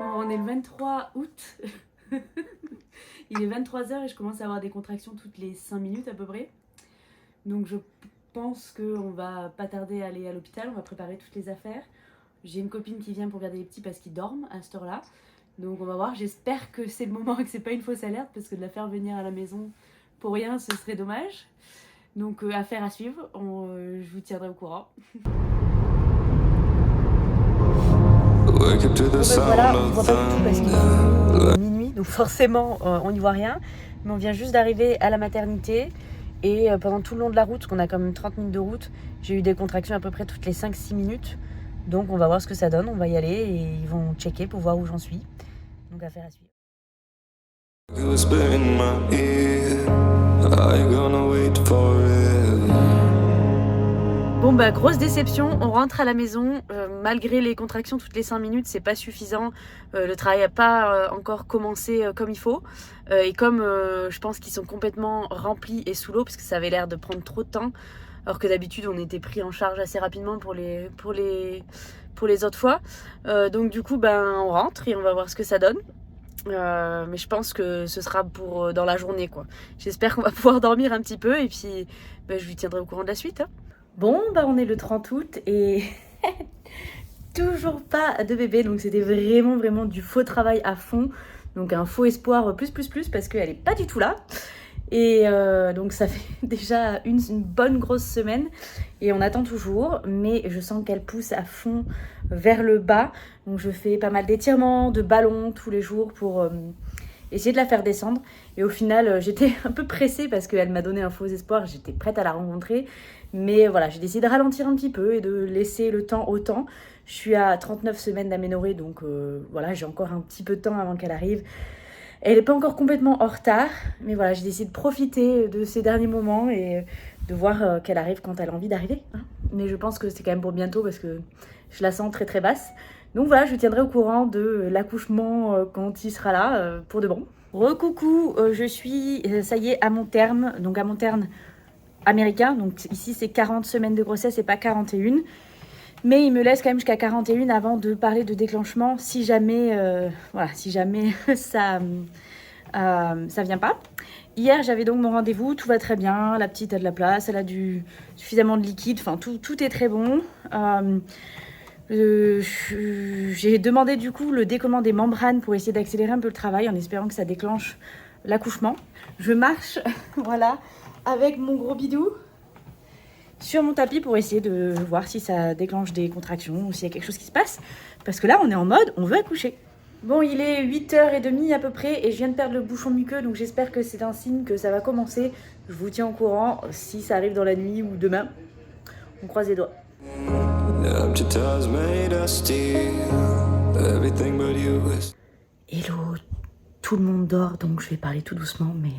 On est le 23 août. Il est 23h et je commence à avoir des contractions toutes les 5 minutes à peu près. Donc je pense qu'on va pas tarder à aller à l'hôpital, on va préparer toutes les affaires. J'ai une copine qui vient pour garder les petits parce qu'ils dorment à cette heure-là. Donc on va voir, j'espère que c'est le moment et que c'est pas une fausse alerte parce que de la faire venir à la maison pour rien ce serait dommage. Donc affaire à suivre, je vous tiendrai au courant. Voilà, on voit pas du tout parce qu'il est minuit, donc forcément on n'y voit rien. Mais on vient juste d'arriver à la maternité et pendant tout le long de la route, parce qu'on a quand même 30 minutes de route, j'ai eu des contractions à peu près toutes les 5-6 minutes. Donc on va voir ce que ça donne, on va y aller et ils vont checker pour voir où j'en suis. Donc affaire à suivre. Bon bah grosse déception, on rentre à la maison, malgré les contractions toutes les 5 minutes, c'est pas suffisant, le travail n'a pas encore commencé comme il faut, et comme je pense qu'ils sont complètement remplis et sous l'eau, parce que ça avait l'air de prendre trop de temps, alors que d'habitude on était pris en charge assez rapidement pour les autres fois, donc du coup ben on rentre et on va voir ce que ça donne. Mais je pense que ce sera pour dans la journée quoi. J'espère qu'on va pouvoir dormir un petit peu et puis je vous tiendrai au courant de la suite. Bon, bah on est le 30 août et toujours pas de bébé, donc c'était vraiment du faux travail à fond, donc un faux espoir plus parce qu'elle est pas du tout là. Et donc ça fait déjà une bonne grosse semaine et on attend toujours, mais je sens qu'elle pousse à fond vers le bas, donc je fais pas mal d'étirements, de ballons tous les jours pour essayer de la faire descendre. Et au final j'étais un peu pressée parce qu'elle m'a donné un faux espoir, j'étais prête à la rencontrer, mais voilà, j'ai décidé de ralentir un petit peu et de laisser le temps au temps. Je suis à 39 semaines d'aménorrhée, donc voilà, j'ai encore un petit peu de temps avant qu'elle arrive. Elle n'est pas encore complètement en retard, mais voilà, j'ai décidé de profiter de ces derniers moments et de voir qu'elle arrive quand elle a envie d'arriver. Hein. Mais je pense que c'est quand même pour bientôt parce que je la sens très basse. Donc voilà, je vous tiendrai au courant de l'accouchement quand il sera là, pour de bon. Recoucou, je suis, ça y est, à mon terme, donc à mon terme américain. Donc ici, c'est 40 semaines de grossesse et pas 41. Mais il me laisse quand même jusqu'à 41 avant de parler de déclenchement si jamais, si jamais ça vient pas. Hier, j'avais donc mon rendez-vous, tout va très bien, la petite a de la place, elle a suffisamment de liquide, enfin tout est très bon. J'ai demandé du coup le décollement des membranes pour essayer d'accélérer un peu le travail en espérant que ça déclenche l'accouchement. Je marche, voilà, avec mon gros bidou sur mon tapis pour essayer de voir si ça déclenche des contractions ou s'il y a quelque chose qui se passe. Parce que là, on est en mode, on veut accoucher. Bon, il est 8h30 à peu près et je viens de perdre le bouchon muqueux, donc j'espère que c'est un signe que ça va commencer. Je vous tiens au courant si ça arrive dans la nuit ou demain. On croise les doigts. Hello, tout le monde dort, donc je vais parler tout doucement, mais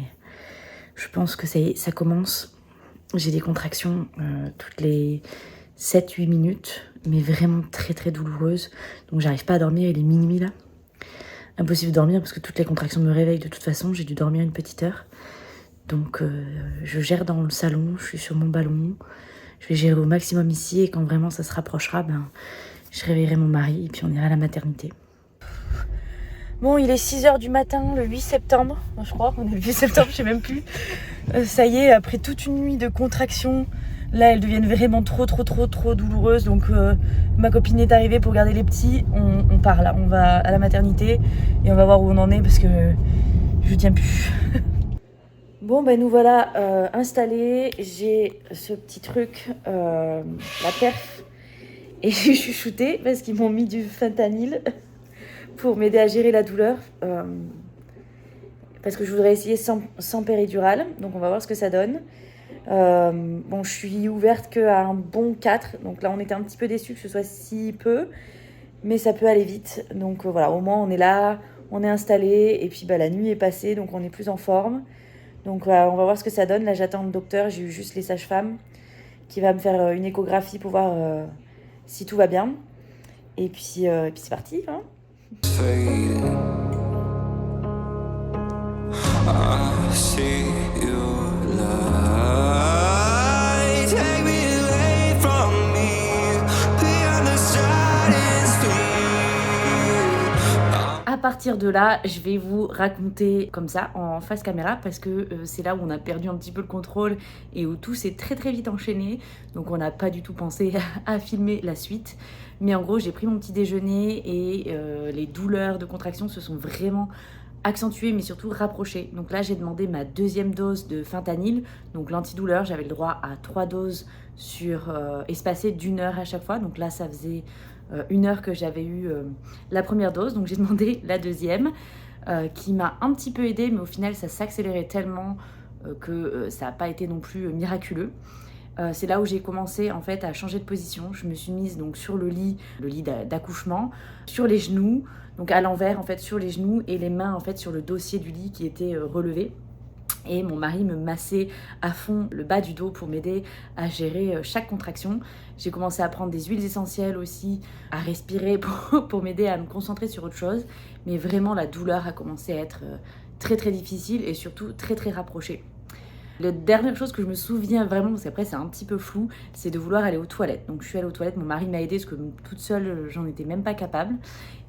je pense que ça commence. J'ai des contractions toutes les 7-8 minutes, mais vraiment très douloureuses. Donc j'arrive pas à dormir, il est minuit là. Impossible de dormir parce que toutes les contractions me réveillent de toute façon. J'ai dû dormir une petite heure. Donc je gère dans le salon, je suis sur mon ballon. Je vais gérer au maximum ici et quand vraiment ça se rapprochera, je réveillerai mon mari et puis on ira à la maternité. Bon, il est 6h du matin, le 8 septembre. Je crois qu'on est le 8 septembre, je sais même plus. Ça y est, après toute une nuit de contractions, là, elles deviennent vraiment trop douloureuses. Donc, ma copine est arrivée pour garder les petits. On part là, on va à la maternité et on va voir où on en est parce que je tiens plus. Bon, nous voilà installés. J'ai ce petit truc, la perf, et j'ai chuchoté parce qu'ils m'ont mis du fentanyl pour m'aider à gérer la douleur, parce que je voudrais essayer sans péridurale, donc on va voir ce que ça donne. Bon, je suis ouverte qu'à un bon 4, donc là on était un petit peu déçus que ce soit si peu, mais ça peut aller vite, donc voilà, au moins on est là, on est installé, et puis la nuit est passée, donc on est plus en forme, donc on va voir ce que ça donne. Là j'attends le docteur, j'ai eu juste les sages-femmes qui va me faire une échographie pour voir si tout va bien, et puis c'est parti, hein. I see your light, take me away from me, beyond the silent street. partir de là, je vais vous raconter comme ça en face caméra parce que c'est là où on a perdu un petit peu le contrôle et où tout s'est très très vite enchaîné. Donc on n'a pas du tout pensé à filmer la suite. Mais en gros, j'ai pris mon petit déjeuner et les douleurs de contraction se sont vraiment accentuées mais surtout rapprochées. Donc là, j'ai demandé ma deuxième dose de fentanyl, donc l'antidouleur. J'avais le droit à 3 doses espacées d'1 heure à chaque fois. Donc là, ça faisait 1 heure que j'avais eu la première dose, donc j'ai demandé la deuxième, qui m'a un petit peu aidée, mais au final ça s'accélérait tellement que ça n'a pas été non plus miraculeux. C'est là où j'ai commencé en fait à changer de position. Je me suis mise donc sur le lit d'accouchement, sur les genoux, donc à l'envers en fait sur les genoux et les mains en fait sur le dossier du lit qui était relevé. Et mon mari me massait à fond le bas du dos pour m'aider à gérer chaque contraction. J'ai commencé à prendre des huiles essentielles aussi, à respirer pour m'aider à me concentrer sur autre chose. Mais vraiment, la douleur a commencé à être très très difficile et surtout très très rapprochée. La dernière chose que je me souviens vraiment, parce qu'après c'est un petit peu flou, c'est de vouloir aller aux toilettes. Donc je suis allée aux toilettes, mon mari m'a aidée parce que toute seule j'en étais même pas capable.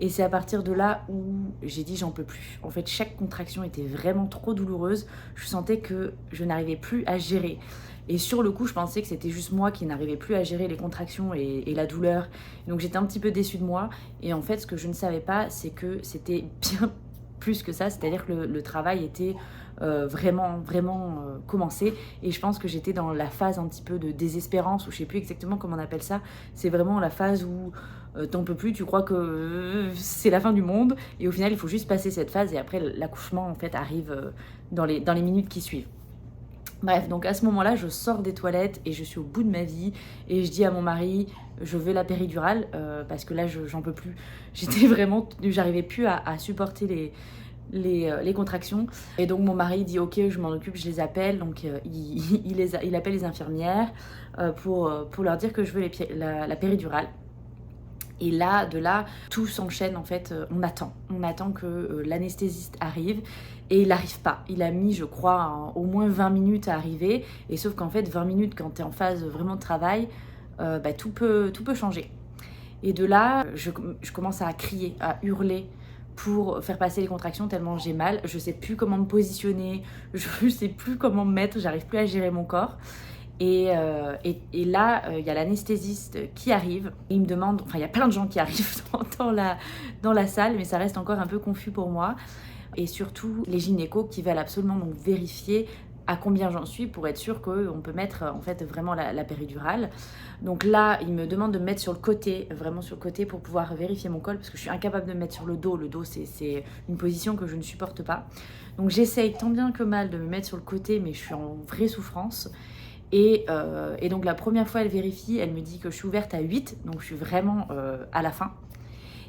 Et c'est à partir de là où j'ai dit j'en peux plus. En fait chaque contraction était vraiment trop douloureuse. Je sentais que je n'arrivais plus à gérer. Et sur le coup je pensais que c'était juste moi qui n'arrivais plus à gérer les contractions et la douleur. Donc j'étais un petit peu déçue de moi. Et en fait ce que je ne savais pas c'est que c'était bien plus que ça. C'est-à-dire que le travail était vraiment commencé et je pense que j'étais dans la phase un petit peu de désespérance ou je sais plus exactement comment on appelle ça. C'est vraiment la phase où t'en peux plus, tu crois que c'est la fin du monde et au final il faut juste passer cette phase et après l'accouchement en fait arrive dans les minutes qui suivent. Bref, donc à ce moment-là, je sors des toilettes et je suis au bout de ma vie et je dis à mon mari, je veux la péridurale parce que là, j'en peux plus. J'arrivais plus à supporter les contractions. Et donc mon mari dit ok, je m'en occupe, je les appelle. Donc il appelle les infirmières pour leur dire que je veux la péridurale. Et là, de là, tout s'enchaîne en fait. On attend que l'anesthésiste arrive et il n'arrive pas. Il a mis, je crois, au moins 20 minutes à arriver. Et sauf qu'en fait, 20 minutes, quand tu es en phase vraiment de travail, tout peut changer. Et de là, je commence à crier, à hurler pour faire passer les contractions tellement j'ai mal. Je sais plus comment me positionner, je sais plus comment me mettre, j'arrive plus à gérer mon corps. Et là, il y a l'anesthésiste qui arrive. Et il me demande, enfin il y a plein de gens qui arrivent dans la salle, mais ça reste encore un peu confus pour moi. Et surtout les gynécos qui veulent absolument donc vérifier à combien j'en suis pour être sûr qu'on peut mettre en fait vraiment la péridurale. Donc là, il me demande de me mettre sur le côté, vraiment sur le côté pour pouvoir vérifier mon col parce que je suis incapable de me mettre sur le dos. Le dos, c'est une position que je ne supporte pas. Donc j'essaye tant bien que mal de me mettre sur le côté, mais je suis en vraie souffrance. Et donc la première fois, elle vérifie, elle me dit que je suis ouverte à 8, donc je suis vraiment à la fin.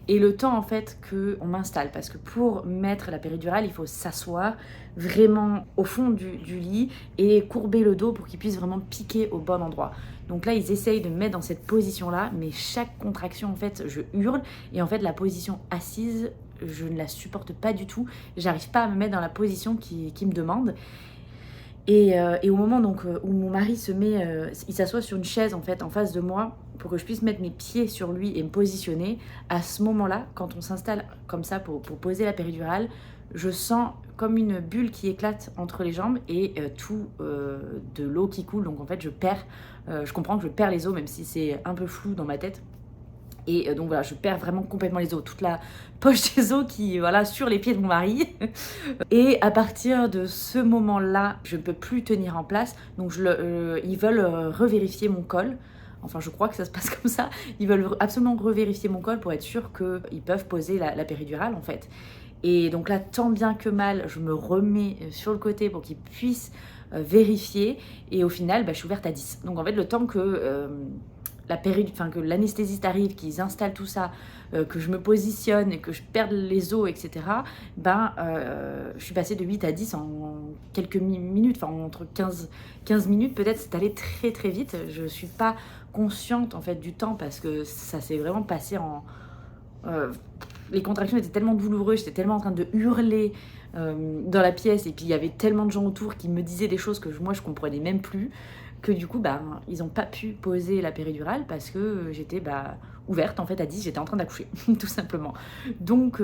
Et le temps en fait qu'on m'installe, parce que pour mettre la péridurale, il faut s'asseoir vraiment au fond du lit et courber le dos pour qu'il puisse vraiment piquer au bon endroit. Donc là, ils essayent de me mettre dans cette position-là, mais chaque contraction, en fait, je hurle. Et en fait, la position assise, je ne la supporte pas du tout. J'arrive pas à me mettre dans la position qui me demande. Et au moment donc, où mon mari il s'assoit sur une chaise en fait en face de moi pour que je puisse mettre mes pieds sur lui et me positionner, à ce moment-là, quand on s'installe comme ça pour poser la péridurale, je sens comme une bulle qui éclate entre les jambes et de l'eau qui coule. Donc en fait, je comprends que je perds les os, même si c'est un peu flou dans ma tête. Et donc voilà, je perds vraiment complètement les os, toute la poche des os qui voilà sur les pieds de mon mari. Et à partir de ce moment-là, je ne peux plus tenir en place. Donc ils veulent revérifier mon col. Enfin, je crois que ça se passe comme ça. Ils veulent absolument revérifier mon col pour être sûr qu'ils peuvent poser la péridurale en fait. Et donc là, tant bien que mal, je me remets sur le côté pour qu'ils puissent vérifier. Et au final, je suis ouverte à 10. Donc en fait, le temps que que l'anesthésiste arrive, qu'ils installent tout ça, que je me positionne et que je perde les os, etc., je suis passée de 8 à 10 en quelques minutes, enfin entre 15 minutes peut-être, c'est allé très très vite. Je suis pas consciente en fait du temps parce que ça s'est vraiment passé les contractions étaient tellement douloureuses, j'étais tellement en train de hurler dans la pièce et puis il y avait tellement de gens autour qui me disaient des choses que moi je comprenais même plus, que du coup ils n'ont pas pu poser la péridurale parce que j'étais ouverte en fait à 10, j'étais en train d'accoucher tout simplement. Donc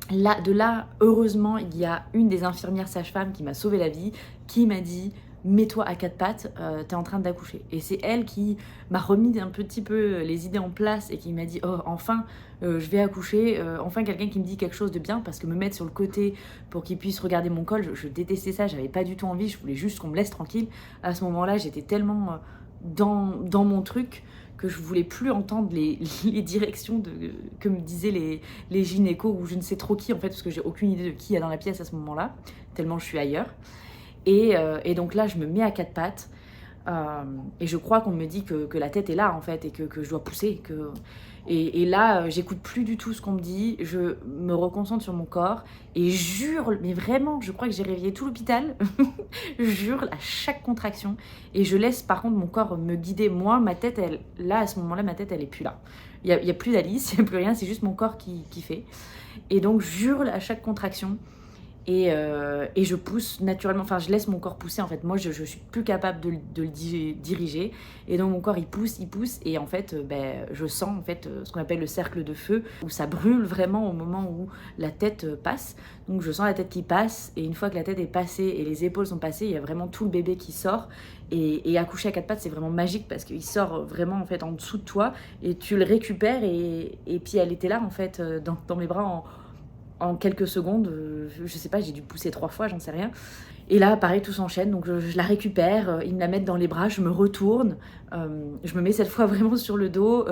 Là, heureusement, il y a une des infirmières sages-femmes qui m'a sauvé la vie, qui m'a dit mets-toi à quatre pattes, t'es en train d'accoucher. Et c'est elle qui m'a remis un petit peu les idées en place et qui m'a dit oh enfin je vais accoucher, enfin quelqu'un qui me dit quelque chose de bien, parce que me mettre sur le côté pour qu'il puisse regarder mon col, je détestais ça, j'avais pas du tout envie, je voulais juste qu'on me laisse tranquille. À ce moment-là, j'étais tellement dans mon truc que je voulais plus entendre les directions que me disaient les gynécos ou je ne sais trop qui en fait, parce que j'ai aucune idée de qui il y a dans la pièce à ce moment-là, tellement je suis ailleurs. Et donc là, je me mets à quatre pattes et je crois qu'on me dit que la tête est là en fait et que je dois pousser. Et là, j'écoute plus du tout ce qu'on me dit, je me reconcentre sur mon corps et jure, mais vraiment, je crois que j'ai réveillé tout l'hôpital, je jure à chaque contraction et je laisse par contre mon corps me guider. Moi, ma tête, là à ce moment-là, ma tête, elle est plus là. Il y a plus d'Alice, il n'y a plus rien, c'est juste mon corps qui fait. Et donc, je jure à chaque contraction. Et je pousse naturellement, enfin je laisse mon corps pousser en fait. Moi je suis plus capable de le diriger. Et donc mon corps il pousse. Et en fait je sens en fait ce qu'on appelle le cercle de feu, où ça brûle vraiment au moment où la tête passe. Donc je sens la tête qui passe. Et une fois que la tête est passée et les épaules sont passées, il y a vraiment tout le bébé qui sort. Et accoucher à quatre pattes c'est vraiment magique, parce qu'il sort vraiment en fait en dessous de toi. Et tu le récupères et puis elle était là en fait dans mes bras en quelques secondes, je sais pas, j'ai dû pousser 3 fois, j'en sais rien. Et là, pareil, tout s'enchaîne, donc je la récupère, ils me la mettent dans les bras, je me retourne, je me mets cette fois vraiment sur le dos,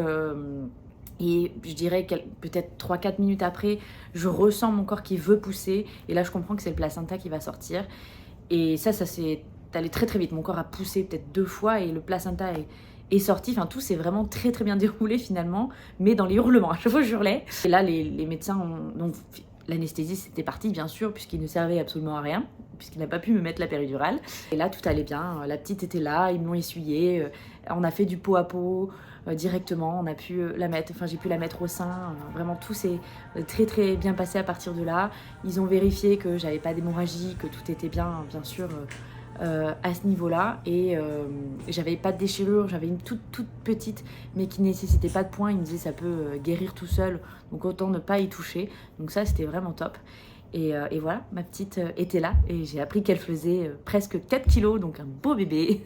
et je dirais peut-être 3-4 minutes après, je ressens mon corps qui veut pousser, et là je comprends que c'est le placenta qui va sortir. Et ça s'est allé très très vite, mon corps a poussé peut-être 2 fois, et le placenta est sorti, enfin tout s'est vraiment très très bien déroulé finalement, mais dans les hurlements, à chaque fois je hurlais. Et là les médecins donc l'anesthésie c'était parti bien sûr, puisqu'il ne servait absolument à rien, puisqu'il n'a pas pu me mettre la péridurale. Et là tout allait bien, la petite était là, ils me l'ont essuyée, on a fait du pot à pot directement, on a pu la mettre, enfin j'ai pu la mettre au sein, vraiment tout s'est très très bien passé à partir de là. Ils ont vérifié que j'avais pas d'hémorragie, que tout était bien sûr à ce niveau-là, et j'avais pas de déchirure, j'avais une toute petite mais qui nécessitait pas de point. Ils me disaient ça peut guérir tout seul, donc autant ne pas y toucher, donc ça c'était vraiment top. Et voilà, ma petite était là et j'ai appris qu'elle faisait presque 4 kilos, donc un beau bébé.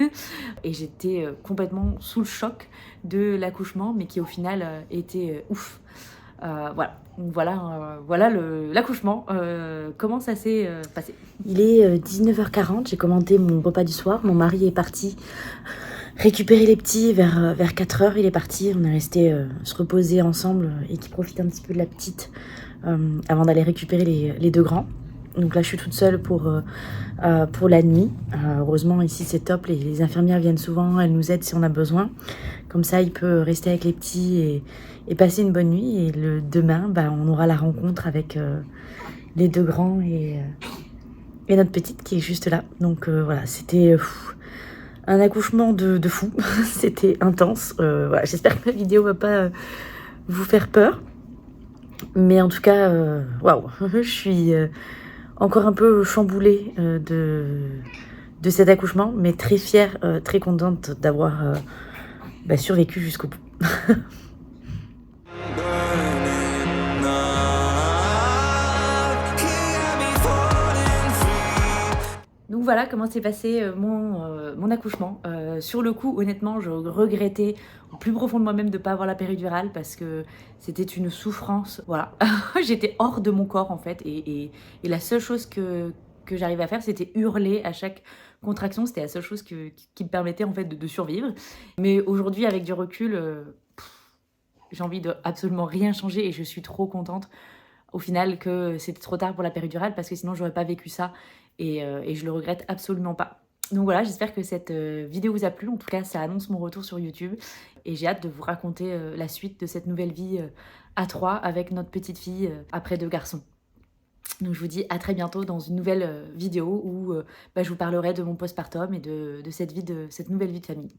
Et j'étais complètement sous le choc de l'accouchement, mais qui au final était ouf. Voilà l'accouchement, comment ça s'est passé. Il est 19h40, j'ai commandé mon repas du soir, mon mari est parti récupérer les petits vers 4h, il est parti, on est resté se reposer ensemble et qu'il profite un petit peu de la petite avant d'aller récupérer les 2 grands. Donc là je suis toute seule pour la nuit. Heureusement ici c'est top, les infirmières viennent souvent, elles nous aident si on a besoin. Comme ça il peut rester avec les petits et passer une bonne nuit. Et le demain on aura la rencontre avec les 2 grands et notre petite qui est juste là. Donc voilà, c'était un accouchement de fou. C'était intense. Voilà, j'espère que ma vidéo va pas vous faire peur. Mais en tout cas, waouh, je suis encore un peu chamboulée de cet accouchement, mais très fière, très contente d'avoir survécu jusqu'au bout. Donc voilà comment s'est passé mon accouchement. Sur le coup, honnêtement, je regrettais au plus profond de moi-même de ne pas avoir la péridurale, parce que c'était une souffrance. Voilà, j'étais hors de mon corps en fait, et la seule chose que j'arrivais à faire, c'était hurler à chaque contraction. C'était la seule chose qui me permettait en fait de survivre. Mais aujourd'hui, avec du recul, j'ai envie de absolument rien changer, et je suis trop contente au final que c'était trop tard pour la péridurale, parce que sinon j'aurais pas vécu ça, et je le regrette absolument pas. Donc voilà, j'espère que cette vidéo vous a plu. En tout cas, ça annonce mon retour sur YouTube, et j'ai hâte de vous raconter la suite de cette nouvelle vie à 3 avec notre petite fille après 2 garçons. Donc je vous dis à très bientôt dans une nouvelle vidéo où je vous parlerai de mon postpartum et de cette nouvelle vie de famille.